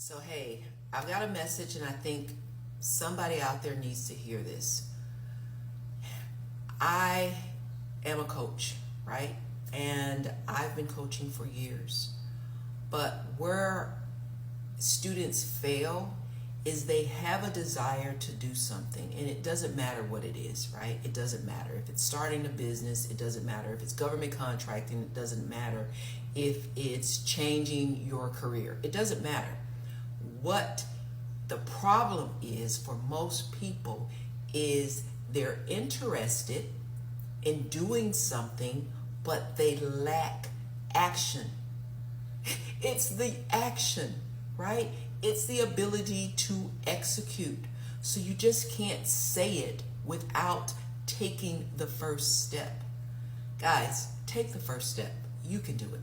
So, hey, I've got a message, and I think somebody out there needs to hear this. I am a coach, right? And I've been coaching for years. But where students fail is they have a desire to do something, and it doesn't matter what it is, right? It doesn't matter if it's starting a business, it doesn't matter if it's government contracting, it doesn't matter if it's changing your career, it doesn't matter. What the problem is for most people is they're interested in doing something, but they lack action. It's the action, right? It's the ability to execute. So you just can't say it without taking the first step. Guys, take the first step. You can do it.